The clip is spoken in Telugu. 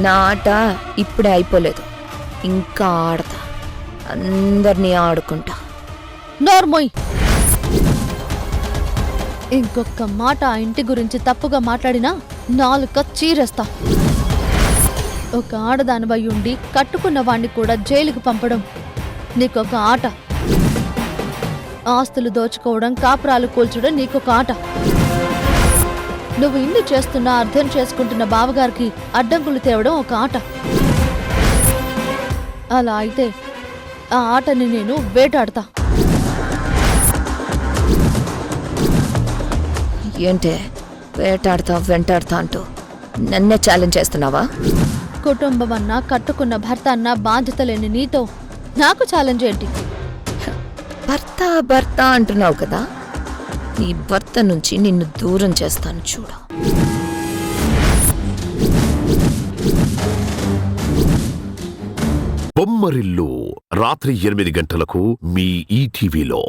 నా ఆట ఇప్పుడే అయిపోలేదు, ఇంకా ఆడతా, అందరినీ ఆడుకుంటా. నోర్మోయ్, ఇంకొక మాట ఆ ఇంటి గురించి తప్పుగా మాట్లాడినా నాలుక చీరేస్తా. ఒక ఆడదానివై ఉండి కట్టుకున్న వాణ్ణి కూడా జైలుకి పంపడం నీకొక ఆట. ఆస్తులు దోచుకోవడం, కాపురాలు కూల్చడం నీకొక ఆట. నువ్వు ఇన్ని చేస్తున్నా అర్థం చేసుకుంటున్న బావగారికి అడ్డంకులు తేవడం ఒక ఆట. అలా అయితే ఆ ఆటని నేను వేటాడతా. ఏంటే వేటాడతా వెంటాడతా అంటూ నన్నే ఛాలెంజ్ చేస్తున్నావా? కుటుంబం అన్నా, కట్టుకున్న భర్త అన్నా బాధ్యత లేని నీతో నాకు ఛాలెంజ్ ఏంటి? భర్త భర్త అంటున్నావు కదా, నీ భర్త నుంచి నిన్ను దూరం చేస్తాను చూడు. బొమ్మరిల్లు రాత్రి 8 గంటలకు మీ ఈటీవీలో.